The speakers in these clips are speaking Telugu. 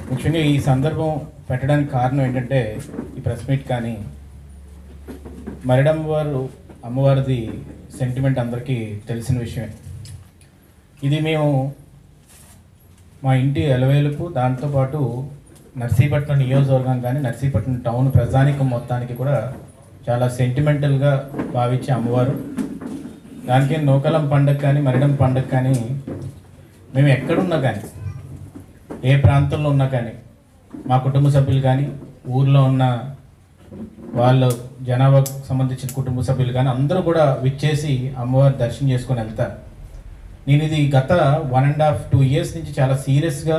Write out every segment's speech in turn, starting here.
ముఖ్యంగా ఈ సందర్భం పెట్టడానికి కారణం ఏంటంటే ఈ ప్రెస్ మీట్ కానీ మరిడమ్మవారు అమ్మవారిది సెంటిమెంట్ అందరికీ తెలిసిన విషయమే. ఇది మేము మా ఇంటి ఎలవేలుపు దాంతోపాటు నర్సీపట్నం నియోజకవర్గం కానీ నర్సీపట్నం టౌన్ ప్రజానికం మొత్తానికి కూడా చాలా సెంటిమెంటల్గా భావించే అమ్మవారు. దానికి నూకలం పండుగ కానీ మరిడం పండుగ కానీ మేము ఎక్కడున్నా కానీ ఏ ప్రాంతంలో ఉన్నా కానీ మా కుటుంబ సభ్యులు కానీ ఊర్లో ఉన్న వాళ్ళ జనాభాకు సంబంధించిన కుటుంబ సభ్యులు కానీ అందరూ కూడా విచ్చేసి అమ్మవారి దర్శనం చేసుకొని వెళ్తారు. నేను ఇది గత 1.5-2 years నుంచి చాలా సీరియస్గా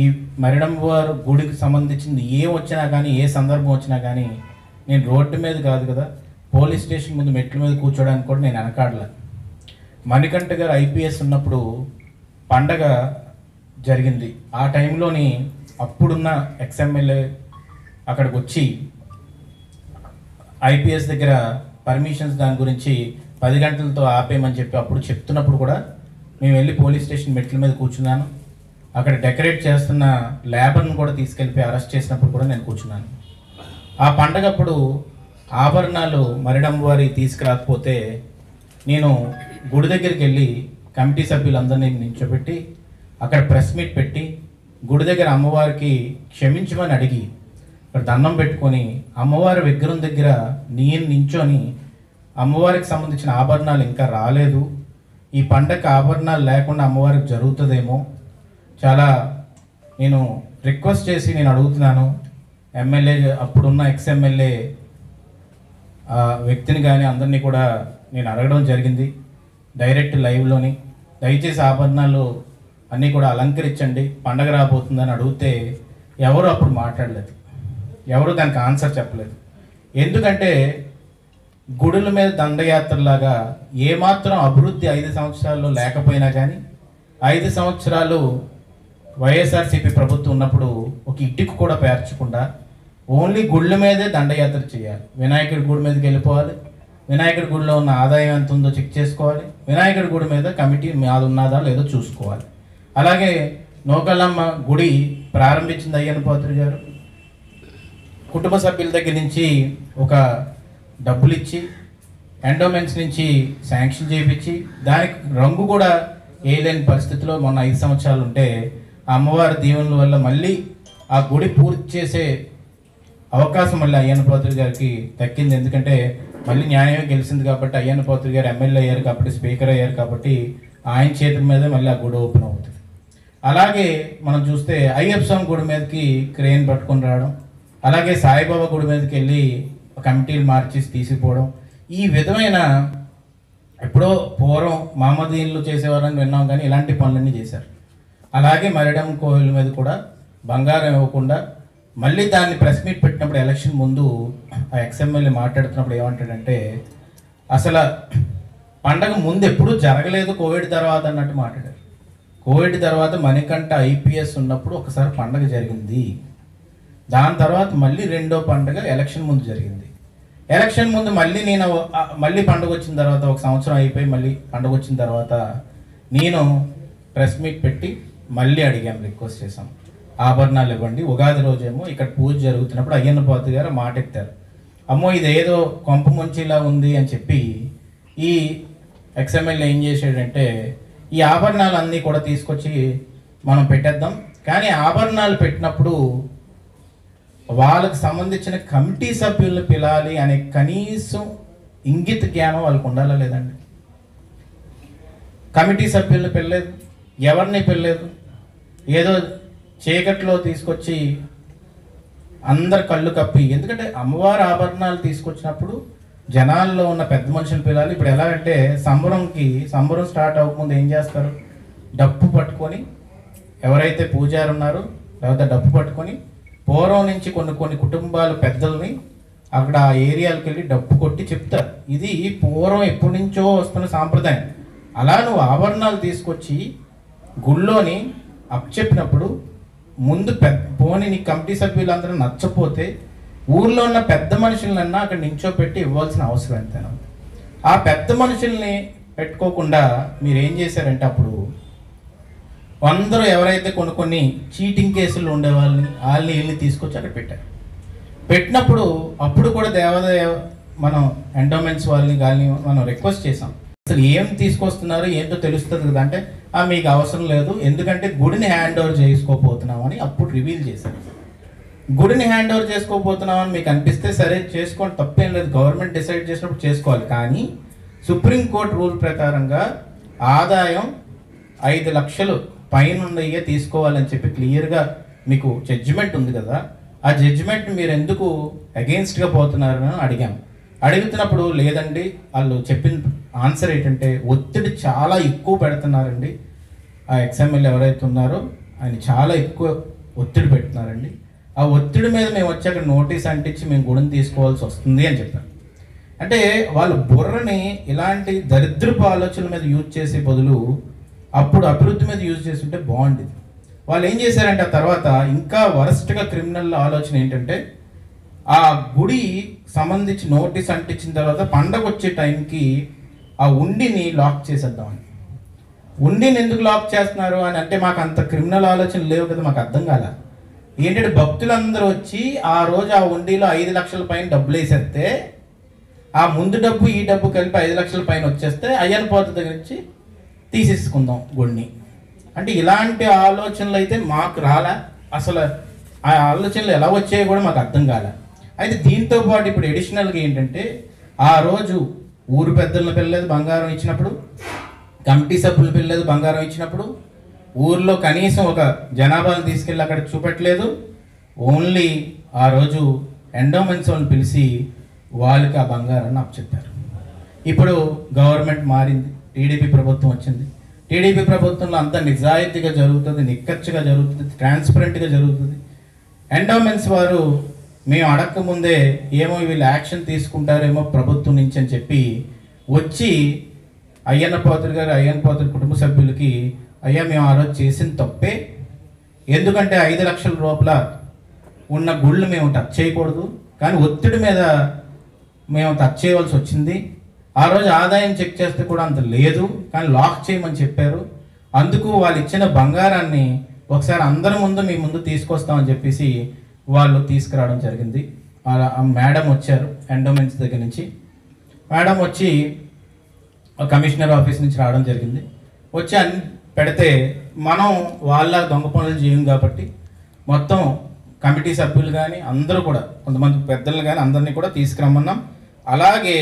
ఈ మరిడమ్మవారు గుడికి సంబంధించింది ఏం వచ్చినా కానీ ఏ సందర్భం వచ్చినా కానీ నేను రోడ్డు మీద కాదు కదా పోలీస్ స్టేషన్ ముందు మెట్ల మీద కూర్చోడానికి కూడా నేను వెనకాడలే. మణికంఠ గారు IPS ఉన్నప్పుడు పండగ జరిగింది. ఆ టైంలోని అప్పుడున్న XMLA అక్కడికి వచ్చి IPS దగ్గర పర్మిషన్స్ దాని గురించి 10 గంటలతో ఆపేయమని చెప్పి అప్పుడు చెప్తున్నప్పుడు కూడా మేము వెళ్ళి పోలీస్ స్టేషన్ మెట్ల మీద కూర్చున్నాను. అక్కడ డెకరేట్ చేస్తున్న లేబర్ని కూడా తీసుకెళ్ళిపోయి అరెస్ట్ చేసినప్పుడు కూడా నేను కూర్చున్నాను. ఆ పండగప్పుడు ఆభరణాలు మరిడమ్మవారి తీసుకురాకపోతే నేను గుడి దగ్గరికి వెళ్ళి కమిటీ సభ్యులందరినీ నించోబెట్టి అక్కడ ప్రెస్ మీట్ పెట్టి గుడి దగ్గర అమ్మవారికి క్షమించమని అడిగి అక్కడ దండం పెట్టుకొని అమ్మవారి విగ్రహం దగ్గర నేను నించొని అమ్మవారికి సంబంధించిన ఆభరణాలు ఇంకా రాలేదు, ఈ పండగ ఆభరణాలు లేకుండా అమ్మవారికి జరుగుతుందేమో చాలా నేను రిక్వెస్ట్ చేసి నేను అడుగుతున్నాను. ఎమ్మెల్యే అప్పుడున్న XMLA వ్యక్తిని కానీ అందరినీ కూడా నేను అడగడం జరిగింది డైరెక్ట్ లైవ్లోని. దయచేసి ఆభరణాలు అన్నీ కూడా అలంకరించండి పండగ రాబోతుందని అడిగితే ఎవరు అప్పుడు మాట్లాడలేదు, ఎవరు దానికి ఆన్సర్ చెప్పలేదు. ఎందుకంటే గుడుల మీద దండయాత్రలాగా ఏమాత్రం అభివృద్ధి 5 సంవత్సరాల్లో లేకపోయినా కానీ 5 సంవత్సరాలు వైఎస్ఆర్సీపీ ప్రభుత్వం ఉన్నప్పుడు ఒక ఇటుకు కూడా పేర్చకుండా ఓన్లీ గుళ్ళ మీదే దండయాత్ర చేయాలి. వినాయకుడి గుడి మీదకి వెళ్ళిపోవాలి, వినాయకుడి గుడిలో ఉన్న ఆదాయం ఎంత ఉందో చెక్ చేసుకోవాలి, వినాయకుడి గుడి మీద కమిటీ అది ఉన్నదా లేదో చూసుకోవాలి. అలాగే నూకలమ్మ గుడి ప్రారంభించింది అయ్యన్న పాత్రుడు గారు. కుటుంబ సభ్యుల దగ్గర నుంచి ఒక డబ్బులు ఇచ్చి ఎండోమెంట్స్ నుంచి శాంక్షన్ చేయించి దానికి రంగు కూడా వేయలేని పరిస్థితిలో మొన్న 5 సంవత్సరాలు ఉంటే అమ్మవారి దీవెనల వల్ల మళ్ళీ ఆ గుడి పూర్తి చేసే అవకాశం మళ్ళీ అయ్యన్న పాత్రుడు గారికి దక్కింది. ఎందుకంటే మళ్ళీ న్యాయమే గెలిచింది కాబట్టి అయ్యన్న పాత్రుడు గారు ఎమ్మెల్యే అయ్యారు కాబట్టి స్పీకర్ అయ్యారు కాబట్టి ఆయన చేతుల మీదే మళ్ళీ ఆ గుడి ఓపెన్ అవుతుంది. అలాగే మనం చూస్తే అయ్యప్ప స్వామి గుడి మీదకి క్రేన్ పట్టుకొని రావడం, అలాగే సాయిబాబా గుడి మీదకి వెళ్ళి కమిటీలు మార్చేసి తీసుకుపోవడం, ఈ విధమైన ఎప్పుడో పూర్వం మహమ్మదీన్లు చేసేవారని విన్నాం కానీ ఇలాంటి పనులన్నీ చేశారు. అలాగే మరిడమ్మ కోవిల మీద కూడా బంగారం ఇవ్వకుండా మళ్ళీ దాన్ని ప్రెస్ మీట్ పెట్టినప్పుడు ఎలక్షన్ ముందు ఆ XMLA మాట్లాడుతున్నప్పుడు ఏమంటాడంటే అసలు పండగ ముందు ఎప్పుడూ జరగలేదు కోవిడ్ తర్వాత అన్నట్టు మాట్లాడారు. కోవిడ్ తర్వాత మణికంఠ IPS ఉన్నప్పుడు ఒకసారి పండగ జరిగింది, దాని తర్వాత మళ్ళీ రెండో పండుగ ఎలక్షన్ ముందు జరిగింది. ఎలక్షన్ ముందు మళ్ళీ నేను మళ్ళీ పండుగ వచ్చిన తర్వాత 1 సంవత్సరం అయిపోయి మళ్ళీ పండుగ వచ్చిన తర్వాత నేను ప్రెస్ మీట్ పెట్టి మళ్ళీ అడిగాను, రిక్వెస్ట్ చేశాం ఆభరణాలు ఇవ్వండి. ఉగాది రోజేమో ఇక్కడ పూజ జరుగుతున్నప్పుడు అయ్యన్న పాత్రుడు గారు మాట ఎత్తారు, అమ్మో ఇదేదో కొంప ముంచిలా ఉంది అని చెప్పి ఈ XMLA ఏం చేసాడంటే ఈ ఆభరణాలు అన్నీ కూడా తీసుకొచ్చి మనం పెట్టేద్దాం, కానీ ఆభరణాలు పెట్టినప్పుడు వాళ్ళకి సంబంధించిన కమిటీ సభ్యులను పిలాలి అనే కనీసం ఇంగిత జ్ఞానం వాళ్ళకు ఉండాలా లేదండి? కమిటీ సభ్యులను పిల్లలేదు, ఎవరిని పిల్లలేదు, ఏదో చీకట్లో తీసుకొచ్చి అందరు కళ్ళు కప్పి. ఎందుకంటే అమ్మవారి ఆభరణాలు తీసుకొచ్చినప్పుడు జనాల్లో ఉన్న పెద్ద మనుషులు పిలాలి. ఇప్పుడు ఎలా అంటే సంబరం స్టార్ట్ అవ్వకముందు ఏం చేస్తారు, డప్పు పట్టుకొని ఎవరైతే పూజారు ఉన్నారో లేకపోతే డప్పు పట్టుకొని పూర్వం నుంచి కొన్ని కుటుంబాలు పెద్దల్ని అక్కడ ఆ ఏరియాలకు వెళ్ళి డప్పు కొట్టి చెప్తారు. ఇది పూర్వం ఎప్పటి నుంచో వస్తున్న సాంప్రదాయం. అలా నువ్వు ఆభరణాలు తీసుకొచ్చి గుళ్ళోని అప్పచెప్పినప్పుడు ముందు పోని నీ కమిటీ సభ్యులందరూ నచ్చపోతే ఊర్లో ఉన్న పెద్ద మనుషులన్నా అక్కడ నించోపెట్టి ఇవ్వాల్సిన అవసరం ఎంతైనా. ఆ పెద్ద మనుషుల్ని పెట్టుకోకుండా మీరు ఏం చేశారంటే అప్పుడు అందరూ ఎవరైతే కొన్ని చీటింగ్ కేసులు ఉండే వాళ్ళని వీళ్ళని తీసుకొచ్చి అక్కడ పెట్టారు. పెట్టినప్పుడు అప్పుడు కూడా దేవాదాయ మనం ఎండోమెంట్స్ వాళ్ళని మనం రిక్వెస్ట్ చేసాం, అసలు ఏం తీసుకొస్తున్నారు ఏంటో తెలుస్తుంది కదా అంటే మీకు అవసరం లేదు, ఎందుకంటే గుడిని హ్యాండ్ ఓవర్ చేసుకోపోతున్నామని అప్పుడు రివీల్ చేశారు. గుడిని హ్యాండ్ ఓవర్ చేసుకోపోతున్నామని మీకు అనిపిస్తే సరే చేసుకోండి, తప్పేం లేదు, గవర్నమెంట్ డిసైడ్ చేసినప్పుడు చేసుకోవాలి. కానీ సుప్రీంకోర్టు రూల్ ప్రకారంగా ఆదాయం 5 లక్షలు పైనుండయ్యే తీసుకోవాలని చెప్పి క్లియర్గా మీకు జడ్జిమెంట్ ఉంది కదా, ఆ జడ్జిమెంట్ మీరు ఎందుకు అగెయిన్స్ట్గా పోతున్నారని అడిగాము. అడుగుతున్నప్పుడు లేదండి, వాళ్ళు చెప్పిన ఆన్సర్ ఏంటంటే ఒత్తిడి చాలా ఎక్కువ పెడుతున్నారండి, ఆ ఎక్స్ఎమ్మెల్యే ఎవరైతే ఉన్నారో ఆయన చాలా ఎక్కువ ఒత్తిడి పెడుతున్నారండి, ఆ ఒత్తిడి మీద మేము వచ్చాక నోటీస్ అంటించి మేము గుడిని తీసుకోవాల్సి వస్తుంది అని చెప్పారు. అంటే వాళ్ళ బుర్రని ఇలాంటి దరిద్రపు ఆలోచనల మీద యూజ్ చేసే బదులు అప్పుడు అభివృద్ధి మీద యూజ్ చేస్తుంటే బాగుండేది. వాళ్ళు ఏం చేశారంటే ఆ తర్వాత ఇంకా వరస్ట్గా క్రిమినల్ ఆలోచన ఏంటంటే ఆ గుడి సంబంధించి నోటీస్ అంటించిన తర్వాత పండగ వచ్చే టైంకి ఆ ఉండిని లాక్ చేసేద్దామని. ఉండిని ఎందుకు లాక్ చేస్తున్నారు అని అంటే మాకు అంత క్రిమినల్ ఆలోచన లేవు కదా, మాకు అర్థం కాల. ఏంటంటే భక్తులందరూ వచ్చి ఆ రోజు ఆ ఉండిలో 5 లక్షల పైన డబ్బులు వేసేస్తే ఆ ముందు డబ్బు ఈ డబ్బు కలిపి 5 లక్షల పైన వచ్చేస్తే అయ్యన్న పోత దగ్గర నుంచి తీసేసుకుందాం గుడిని. అంటే ఇలాంటి ఆలోచనలు అయితే మాకు రాలే, అసలు ఆ ఆలోచనలు ఎలా వచ్చాయో కూడా మాకు అర్థం కాలే. అయితే దీంతో పాటు ఇప్పుడు ఎడిషనల్గా ఏంటంటే ఆ రోజు ఊరు పెద్దలను పిల్లలేదు బంగారం ఇచ్చినప్పుడు, కమిటీ సభ్యులు పిల్లలేదు బంగారం ఇచ్చినప్పుడు, ఊర్లో కనీసం ఒక జనాభాను తీసుకెళ్ళి అక్కడ చూపెట్టలేదు. ఓన్లీ ఆ రోజు ఎండోమెంట్స్ వాళ్ళని పిలిచి వాళ్ళకి ఆ బంగారాన్ని అప్పచెప్పారు. ఇప్పుడు గవర్నమెంట్ మారింది, టీడీపీ ప్రభుత్వం వచ్చింది. టీడీపీ ప్రభుత్వంలో అంతా నిజాయితీగా జరుగుతుంది, నిక్కచ్చిగా జరుగుతుంది, ట్రాన్స్పరెంట్గా జరుగుతుంది. ఎండోమెంట్స్ వారు మేము అడగకముందే ఏమో వీళ్ళు యాక్షన్ తీసుకుంటారేమో ప్రభుత్వం నుంచి అని చెప్పి వచ్చి అయ్యన్న పోతురు కుటుంబ సభ్యులకి అయ్యా మేము ఆ రోజు చేసిన తప్పే, ఎందుకంటే 5 లక్షల రూపాయల ఉన్న గుళ్ళు మేము టచ్ చేయకూడదు, కానీ ఒత్తిడి మీద మేము టచ్ చేయవలసి వచ్చింది. ఆ రోజు ఆదాయం చెక్ చేస్తే కూడా అంత లేదు, కానీ లాక్ చేయమని చెప్పారు. అందుకు వాళ్ళు ఇచ్చిన బంగారాన్ని ఒకసారి అందరి ముందు మీ ముందు తీసుకొస్తామని చెప్పేసి వాళ్ళు తీసుకురావడం జరిగింది. మేడం వచ్చారు ఎండోమెంట్స్ దగ్గర నుంచి. మేడం వచ్చి కమిషనర్ ఆఫీస్ నుంచి రావడం జరిగింది. వచ్చి అన్ని పెడితే మనం వాళ్ళ దొంగ పనులు చేయం కాబట్టి మొత్తం కమిటీ సభ్యులు కానీ అందరూ కూడా కొంతమంది పెద్దలు కానీ అందరినీ కూడా తీసుకురమ్మన్నాం. అలాగే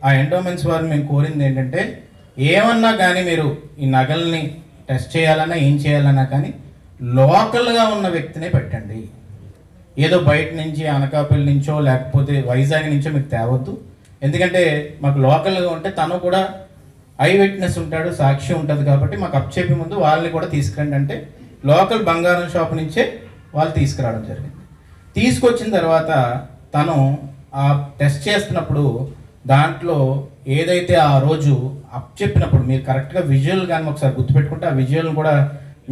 ఆ ఎండోమెంట్స్ వారిని మేము కోరింది ఏంటంటే ఏమన్నా కానీ మీరు ఈ నగల్ని టెస్ట్ చేయాలన్నా ఏం చేయాలన్నా కానీ లోకల్గా ఉన్న వ్యక్తినే పెట్టండి, ఏదో బయట నుంచి అనకాపల్లి నుంచో లేకపోతే వైజాగ్ నుంచో మీకు తేవద్దు. ఎందుకంటే మాకు లోకల్గా ఉంటే తను కూడా ఐ విట్నెస్ ఉంటాడు, సాక్షి ఉంటుంది కాబట్టి మాకు అప్పచెప్పే ముందు వాళ్ళని కూడా తీసుకురండి అంటే లోకల్ బంగారం షాప్ నుంచే వాళ్ళు తీసుకురావడం జరిగింది. తీసుకొచ్చిన తర్వాత తను ఆ టెస్ట్ చేస్తున్నప్పుడు దాంట్లో ఏదైతే ఆ రోజు అప్పచెప్పినప్పుడు మీరు కరెక్ట్గా విజువల్ కానీ ఒకసారి గుర్తుపెట్టుకుంటే ఆ విజువల్ని కూడా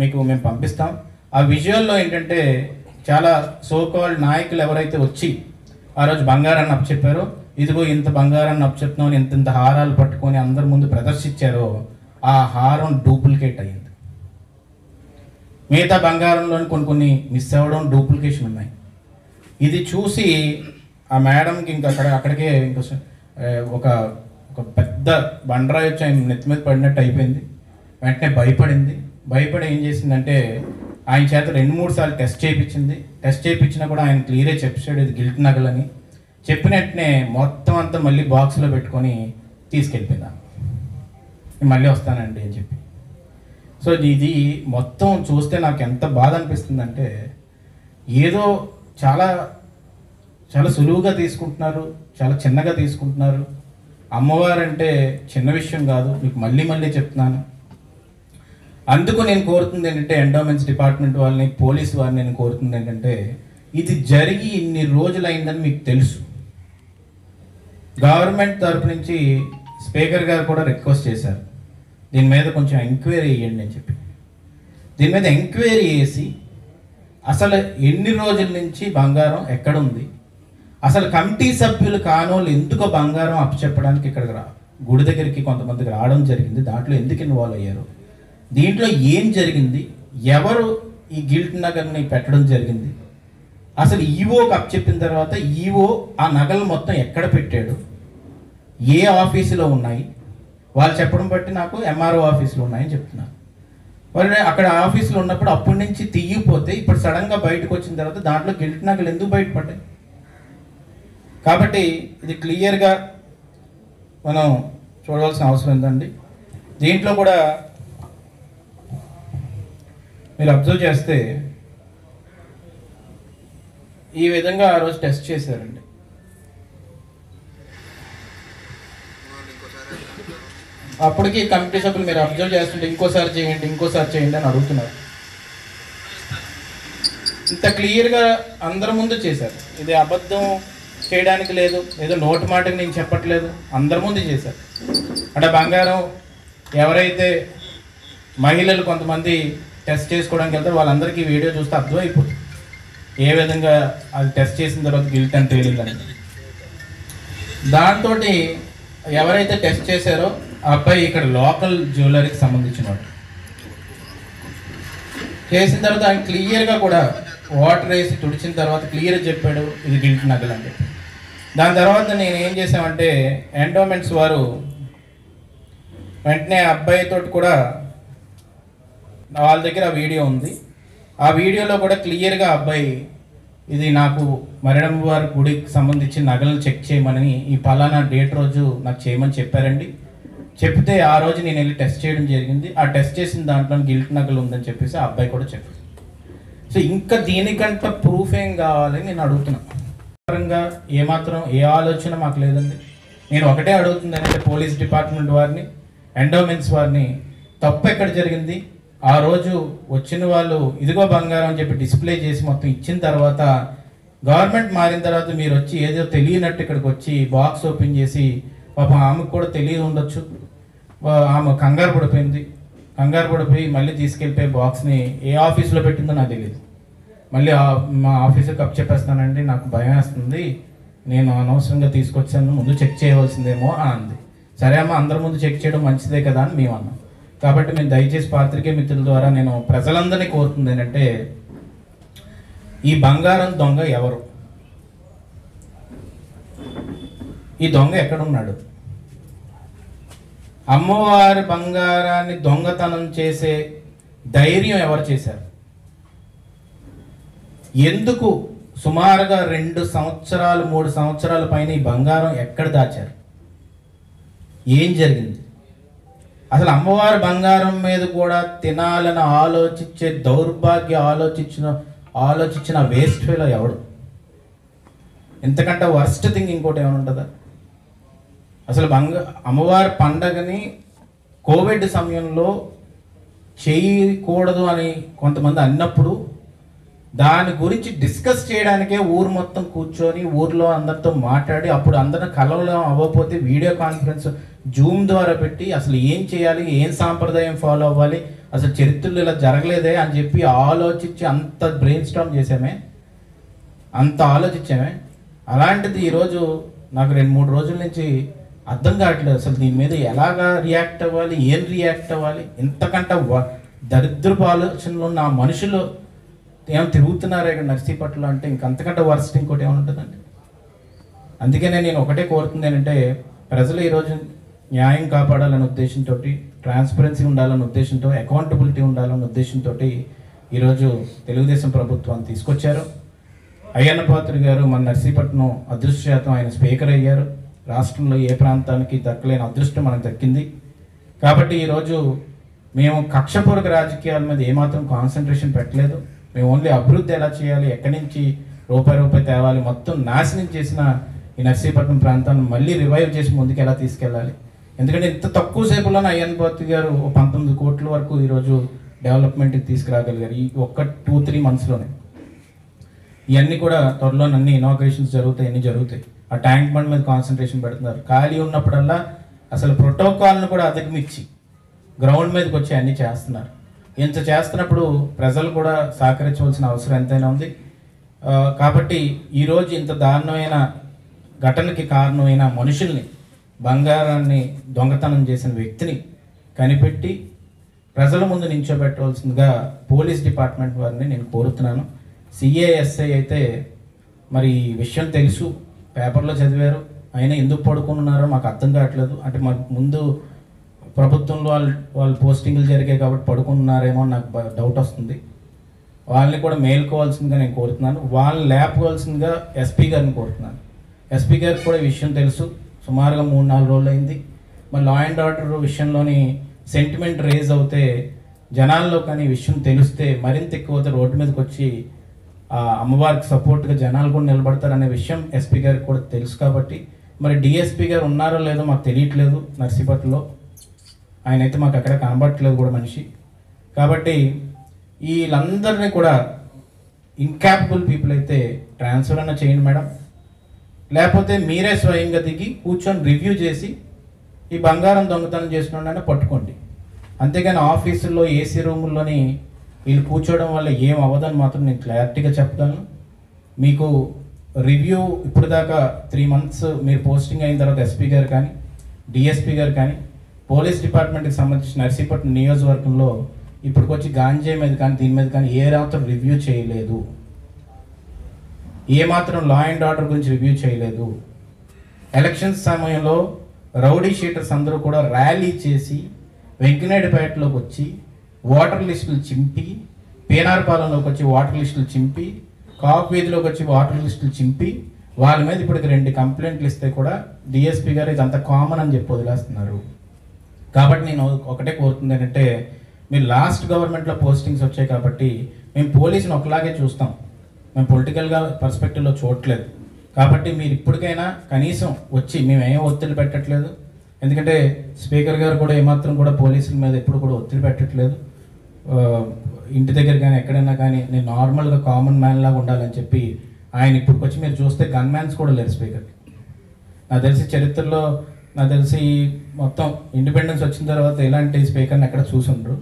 మీకు మేము పంపిస్తాం. ఆ విజువల్లో ఏంటంటే చాలా సోకాల్డ్ నాయకులు ఎవరైతే వచ్చి ఆ రోజు బంగారాన్ని అప్పచెప్పారో, ఇదిగో ఇంత బంగారాన్ని అప్పచెప్తున్నామని ఇంత హారాలు పట్టుకొని అందరి ముందు ప్రదర్శించారో ఆ హారం డూప్లికేట్ అయ్యింది. మిగతా బంగారంలోని కొన్ని మిస్ అవ్వడం, డూప్లికేషన్ ఉన్నాయి. ఇది చూసి ఆ మేడంకి ఇంకా అక్కడికే ఇంకా ఒక పెద్ద బండరాయి వచ్చి ఆయన నెత్తి మీద పడినట్టు అయిపోయింది. వెంటనే భయపడి ఏం చేసిందంటే ఆయన చేత 2-3 సార్లు టెస్ట్ చేయించింది. టెస్ట్ చేయించినా కూడా ఆయన క్లియరే చెప్పాడు ఇది గిల్ట్ నగలని. చెప్పినట్టునే మొత్తం అంతా మళ్ళీ బాక్స్లో పెట్టుకొని తీసుకెళ్ళిపోయిందా, మళ్ళీ వస్తానండి అని చెప్పి. సో ఇది మొత్తం చూస్తే నాకు ఎంత బాధ అనిపిస్తుందంటే ఏదో చాలా చాలా సులువుగా తీసుకుంటున్నారు, చాలా చిన్నగా తీసుకుంటున్నారు. అమ్మవారంటే చిన్న విషయం కాదు, మీకు మళ్ళీ చెప్తున్నాను. అందుకు నేను కోరుతుంది ఏంటంటే ఎండోమెంట్స్ డిపార్ట్మెంట్ వాళ్ళని, పోలీసు వారిని నేను కోరుతుంది ఏంటంటే ఇది జరిగి ఇన్ని రోజులు అయిందని మీకు తెలుసు. గవర్నమెంట్ తరపు నుంచి స్పీకర్ గారు కూడా రిక్వెస్ట్ చేశారు దీని మీద కొంచెం ఎంక్వైరీ చేయండి అని చెప్పి. దీని మీద ఎంక్వైరీ చేసి అసలు ఎన్ని రోజుల నుంచి బంగారం ఎక్కడుంది, అసలు కమిటీ సభ్యులు కానోళ్ళు ఎందుకో బంగారం అప్పచెప్పడానికి ఇక్కడికి గుడి దగ్గరికి కొంతమందికి రావడం జరిగింది, దాంట్లో ఎందుకు ఇన్వాల్వ్ అయ్యారు, దీంట్లో ఏం జరిగింది, ఎవరు ఈ గిల్ట్ నగల్ని పెట్టడం జరిగింది, అసలు ఈవోకి అప్పచెప్పిన తర్వాత ఈవో ఆ నగలు మొత్తం ఎక్కడ పెట్టాడు, ఏ ఆఫీసులో ఉన్నాయి, వాళ్ళు చెప్పడం బట్టి నాకు ఎంఆర్ఓ ఆఫీసులో ఉన్నాయని చెప్తున్నారు. వాళ్ళు అక్కడ ఆఫీసులో ఉన్నప్పుడు అప్పటి నుంచి తీయపోతే ఇప్పుడు సడన్గా బయటకు వచ్చిన తర్వాత దాంట్లో గిల్ట్ నగలు ఎందుకు బయటపడ్డాయి? కాబట్టి ఇది క్లియర్గా మనం చూడవలసిన అవసరం ఉందండి. దీంట్లో కూడా మీరు అబ్జర్వ్ చేస్తే ఈ విధంగా ఆ రోజు టెస్ట్ చేశారండి. అప్పటికి కమిటీ సభ్యులు మీరు అబ్జర్వ్ చేస్తుంటే ఇంకోసారి చేయండి అని అడుగుతున్నారు. ఇంత క్లియర్గా అందరి ముందు చేశారు. ఇది అబద్ధం చేయడానికి లేదు, ఏదో నోటి మాటకి నేను చెప్పట్లేదు, అందరి ముందు చేశారు. అంటే బంగారం ఎవరైతే మహిళలు కొంతమంది టెస్ట్ చేసుకోవడానికి వెళ్తారో వాళ్ళందరికీ వీడియో చూస్తే అర్థమైపోతుంది ఏ విధంగా అది టెస్ట్ చేసిన తర్వాత గిల్ట్ అని తేలిందని. దాంతో ఎవరైతే టెస్ట్ చేశారో ఆ అబ్బాయి ఇక్కడ లోకల్ జ్యువెలరీకి సంబంధించిన వాడు చేసిన తర్వాత ఆయన క్లియర్గా కూడా వాటర్ వేసి తుడిచిన తర్వాత క్లియర్గా చెప్పాడు ఇది గిల్ట్ నగలు అని చెప్పి. దాని తర్వాత నేను ఏం చేసామంటే ఎండోమెంట్స్ వారు వెంటనే అబ్బాయితో కూడా వాళ్ళ దగ్గర వీడియో ఉంది, ఆ వీడియోలో కూడా క్లియర్గా అబ్బాయి ఇది నాకు మరిడమ్మ వారి గుడికి సంబంధించిన నగలను చెక్ చేయమని ఈ పలానా డేట్ రోజు నాకు చేయమని చెప్పారండి. చెప్తే ఆ రోజు నేను వెళ్ళి టెస్ట్ చేయడం జరిగింది. ఆ టెస్ట్ చేసిన దాంట్లో గిల్ట్ నగలు ఉందని చెప్పేసి ఆ అబ్బాయి కూడా చెప్పాడు. సో ఇంకా దీనికంటే ప్రూఫ్ ఏం కావాలని నేను అడుగుతున్నా. పరంగా ఏమాత్రం ఏ ఆలోచన మాకు లేదండి. నేను ఒకటే అడుగుతుంది అంటే పోలీస్ డిపార్ట్మెంట్ వారిని, ఎండోమెంట్స్ వారిని, తప్పు ఎక్కడ జరిగింది? ఆ రోజు వచ్చిన వాళ్ళు ఇదిగో బంగారం అని చెప్పి డిస్ప్లే చేసి మొత్తం ఇచ్చిన తర్వాత గవర్నమెంట్ మారిన తర్వాత మీరు వచ్చి ఏదో తెలియనట్టు ఇక్కడికి వచ్చి బాక్స్ ఓపెన్ చేసి పాపం ఆమెకు కూడా తెలియదు ఉండొచ్చు, ఆమె కంగారు పడిపోయి మళ్ళీ తీసుకెళ్ళిపోయి బాక్స్ని ఏ ఆఫీస్లో పెట్టిందో నాకు తెలియదు. మళ్ళీ మా ఆఫీసుకి అప్ చెప్పేస్తానండి, నాకు భయం వేస్తుంది, నేను అనవసరంగా తీసుకొచ్చాను, ముందు చెక్ చేయవలసిందేమో అని అంది. సరే అమ్మ, అందరి ముందు చెక్ చేయడం మంచిదే కదా అని మేము అన్నాం. కాబట్టి మేము దయచేసి పాత్రికేయ మిత్రుల ద్వారా నేను ప్రజలందరినీ కోరుతుంది ఏంటంటే ఈ బంగారం దొంగ ఎవరు, ఈ దొంగ ఎక్కడున్నాడు, అమ్మవారి బంగారాన్ని దొంగతనం చేసే ధైర్యం ఎవరు చేశారు, ఎందుకు సుమారుగా 2 సంవత్సరాలు 3 సంవత్సరాల పైన ఈ బంగారం ఎక్కడ దాచారు, ఏం జరిగింది? అసలు అమ్మవారి బంగారం మీద కూడా తినాలని ఆలోచించే దౌర్భాగ్య ఆలోచించిన వేస్ట్ ఫెలో ఎవడు? ఇంతకంటే వర్స్ట్ థింగ్ ఇంకోటి ఏమైనా ఉంటుందా? అసలు అమ్మవారి పండగని కోవిడ్ సమయంలో చేయకూడదు అని కొంతమంది అన్నప్పుడు దాని గురించి డిస్కస్ చేయడానికే ఊరు మొత్తం కూర్చొని ఊర్లో అందరితో మాట్లాడి అప్పుడు అందరిని కలవడం అవ్వకపోతే వీడియో కాన్ఫరెన్స్ జూమ్ ద్వారా పెట్టి అసలు ఏం చేయాలి, ఏం సాంప్రదాయం ఫాలో అవ్వాలి, అసలు చరిత్రలో ఇలా జరగలేదే అని చెప్పి ఆలోచించి అంత బ్రెయిన్ స్టార్మ్ చేసామే, అంత ఆలోచించామే. అలాంటిది ఈరోజు నాకు 2-3 రోజుల నుంచి అర్థం కావట్లేదు అసలు దీని మీద ఎలాగా రియాక్ట్ అవ్వాలి, ఏం రియాక్ట్ అవ్వాలి. ఇంతకంటే దరిద్రపు ఆలోచనలు ఉన్న ఆ మనుషులు ఏమో తిరుగుతున్నారే ఇక్కడ నర్సీపట్నంలో అంటే ఇంకంతకంటే వర్స్ట్ ఇంకోటి ఏమైనా ఉంటుందండి. అందుకనే నేను ఒకటే కోరుతుంది ఏంటంటే ప్రజలు ఈరోజు న్యాయం కాపాడాలనే ఉద్దేశంతో, ట్రాన్స్పరెన్సీ ఉండాలనే ఉద్దేశంతో, అకౌంటబిలిటీ ఉండాలనే ఉద్దేశంతో ఈరోజు తెలుగుదేశం ప్రభుత్వాన్ని తీసుకొచ్చారు. అయ్యన్న పాత్రుడు గారు మన నర్సీపట్నం అదృష్టశాతం ఆయన స్పీకర్ అయ్యారు. రాష్ట్రంలో ఏ ప్రాంతానికి దక్కలేని అదృష్టం మనకు దక్కింది. కాబట్టి ఈరోజు మేము కక్షపూర్వక రాజకీయాల మీద ఏమాత్రం కాన్సన్ట్రేషన్ పెట్టలేదు. మేము ఓన్లీ అభివృద్ధి ఎలా చేయాలి, ఎక్కడి నుంచి రూపాయి తేవాలి, మొత్తం నాశనం చేసిన ఈ నర్సీపట్నం ప్రాంతాన్ని మళ్ళీ రివైవ్ చేసి ముందుకు ఎలా తీసుకెళ్ళాలి. ఎందుకంటే ఇంత తక్కువ సేపులోనే అయ్యన్న పాత్రుడు గారు 19 కోట్ల వరకు ఈరోజు డెవలప్మెంట్కి తీసుకురాగలిగారు ఈ ఒక్క 2-3 మంత్స్లోనే. ఇవన్నీ కూడా త్వరలో అన్ని ఇనాగ్రేషన్స్ జరుగుతాయి. ఆ ట్యాంక్ బండ్ మీద కాన్సన్ట్రేషన్ పెడుతున్నారు. ఖాళీ ఉన్నప్పుడల్లా అసలు ప్రోటోకాల్ను కూడా అధిగమించి గ్రౌండ్ మీదకి వచ్చి అన్నీ చేస్తున్నారు. ఇంత చేస్తున్నప్పుడు ప్రజలు కూడా సహకరించవలసిన అవసరం ఎంతైనా ఉంది. కాబట్టి ఈరోజు ఇంత దారుణమైన ఘటనకి కారణమైన మనుషుల్ని, బంగారాన్ని దొంగతనం చేసిన వ్యక్తిని కనిపెట్టి ప్రజల ముందు నించోబెట్టవలసిందిగా పోలీస్ డిపార్ట్మెంట్ వారిని నేను కోరుతున్నాను. సిఏఎస్ఐ అయితే మరి ఈ విషయం తెలుసు, పేపర్లో చదివారు, అయినా ఎందుకు పడుకున్నారో మాకు అర్థం కావట్లేదు. అంటే మాకు ముందు ప్రభుత్వంలో వాళ్ళు పోస్టింగ్లు జరిగాయి కాబట్టి పడుకున్నారేమో నాకు డౌట్ వస్తుంది. వాళ్ళని కూడా మేల్కోవాల్సిందిగా నేను కోరుతున్నాను. వాళ్ళని లేపవలసిందిగా ఎస్పీ గారిని కోరుతున్నాను. ఎస్పీ గారికి కూడా ఈ విషయం తెలుసు, సుమారుగా 3-4 రోజులు అయింది. మరి లా అండ్ ఆర్డర్ విషయంలోని సెంటిమెంట్ రేజ్ అవుతే జనాల్లో కానీ ఈ విషయం తెలిస్తే మరింత ఎక్కువ రోడ్డు మీదకి వచ్చి అమ్మవారికి సపోర్ట్గా జనాలు కూడా నిలబడతారనే విషయం ఎస్పీ గారికి కూడా తెలుసు. కాబట్టి మరి డిఎస్పీ గారు ఉన్నారో లేదో మాకు తెలియట్లేదు నర్సీపట్నంలో, ఆయన అయితే మాకు అక్కడ కనబడట్లేదు కూడా మనిషి. కాబట్టి వీళ్ళందరినీ కూడా ఇన్కాపబుల్ పీపుల్ అయితే ట్రాన్స్ఫర్ అన్న చేయండి మేడం, లేకపోతే మీరే స్వయంగా దిగి కూర్చొని రివ్యూ చేసి ఈ బంగారం దొంగతనం చేసిన పట్టుకోండి. అంతేగాని ఆఫీసుల్లో ఏసీ రూముల్లోని వీళ్ళు కూర్చోవడం వల్ల ఏం అవ్వదని మాత్రం నేను క్లారిటీగా చెప్తాను. మీకు రివ్యూ ఇప్పుడు దాకా 3 months మీరు పోస్టింగ్ అయిన తర్వాత ఎస్పీ గారు కానీ డిఎస్పీ గారు కానీ పోలీస్ డిపార్ట్మెంట్కి సంబంధించిన నర్సీపట్నం నియోజకవర్గంలో ఇప్పటికొచ్చి గాంజా మీద కానీ దీని మీద కానీ ఏ మాత్రం రివ్యూ చేయలేదు, ఏమాత్రం లా అండ్ ఆర్డర్ గురించి రివ్యూ చేయలేదు. ఎలక్షన్స్ సమయంలో రౌడీ షీటర్స్ అందరూ కూడా ర్యాలీ చేసి వెంకనేటిపేటలోకి వచ్చి ఓటర్ లిస్టులు చింపి, పేనార్పాలెంలోకి వచ్చి ఓటర్ లిస్టులు చింపి, కాపు వీధిలోకి వచ్చి ఓటర్ లిస్టులు చింపి వాళ్ళ మీద ఇప్పటికి 2 కంప్లైంట్లు ఇస్తే కూడా డిఎస్పీ గారు ఇదంతా కామన్ అని చెప్పి వదిలేస్తున్నారు. కాబట్టి నేను ఒకటే కోరుతుంది ఏంటంటే, మీరు లాస్ట్ గవర్నమెంట్లో పోస్టింగ్స్ వచ్చాయి కాబట్టి మేము పోలీసుని ఒకలాగే చూస్తాం, మేము పొలిటికల్గా పర్స్పెక్టివ్లో చూడట్లేదు. కాబట్టి మీరు ఇప్పటికైనా కనీసం వచ్చి, మేము ఏం ఒత్తిడి పెట్టట్లేదు, ఎందుకంటే స్పీకర్ గారు కూడా ఏమాత్రం కూడా పోలీసుల మీద ఎప్పుడు కూడా ఒత్తిడి పెట్టట్లేదు. ఇంటి దగ్గర కానీ ఎక్కడైనా కానీ నేను నార్మల్గా కామన్ మ్యాన్ లాగా ఉండాలని చెప్పి ఆయన ఇప్పుడు వచ్చి మీరు చూస్తే గన్ మ్యాన్స్ కూడా లేరు స్పీకర్కి. నాకు తెలిసి చరిత్రలో నాకు తెలిసి మొత్తం ఇండిపెండెన్స్ వచ్చిన తర్వాత ఇలాంటి స్పీకర్ని ఎక్కడ చూసుండ్రు.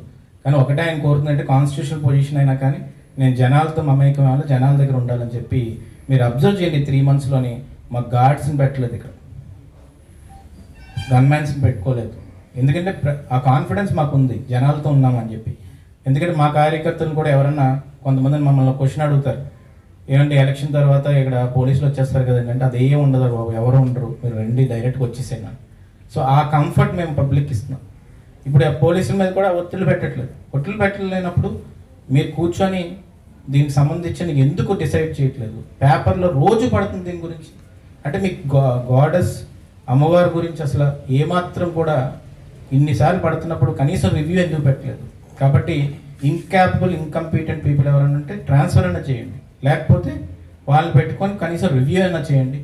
కానీ ఒకటే ఆయన కోరుతుందంటే కాన్స్టిట్యూషనల్ పొజిషన్ అయినా కానీ నేను జనాలతో మమేకం అవ్వాలి, జనాల దగ్గర ఉండాలని చెప్పి మీరు అబ్జర్వ్ చేయండి. 3 monthsలోని మాకు గార్డ్స్ని పెట్టలేదు, ఇక్కడ గన్మ్యాన్స్ని పెట్టుకోలేదు. ఎందుకంటే ఆ కాన్ఫిడెన్స్ మాకు ఉంది, జనాలతో ఉన్నామని చెప్పి. ఎందుకంటే మా కార్యకర్తలు కూడా ఎవరన్నా కొంతమంది మమ్మల్ని క్వశ్చన్ అడుగుతారు, ఏమంటే ఎలక్షన్ తర్వాత ఇక్కడ పోలీసులు వచ్చేస్తారు కదండి అంటే అదే ఉండదు బాబు, ఎవరు ఉండరు, మీరు రండి డైరెక్ట్గా వచ్చేసేనా. సో ఆ కంఫర్ట్ మేము పబ్లిక్ ఇస్తున్నాం. ఇప్పుడు ఆ పోలీసుల మీద కూడా ఒత్తిడి పెట్టలేనప్పుడు మీరు కూర్చొని దీనికి సంబంధించి ఎందుకు డిసైడ్ చేయట్లేదు? పేపర్లో రోజు పడుతుంది దీని గురించి. అంటే మీకు గాడెస్ అమ్మవారి గురించి అసలు ఏమాత్రం కూడా ఇన్నిసార్లు పడుతున్నప్పుడు కనీసం రివ్యూ ఎందుకు పెట్టలేదు? కాబట్టి ఇన్కాపబుల్ ఇన్కంపీటెంట్ పీపుల్ ఎవరైనా ఉంటే ట్రాన్స్ఫర్ అయినా చేయండి, లేకపోతే వాళ్ళని పెట్టుకొని కనీసం రివ్యూ అయినా చేయండి.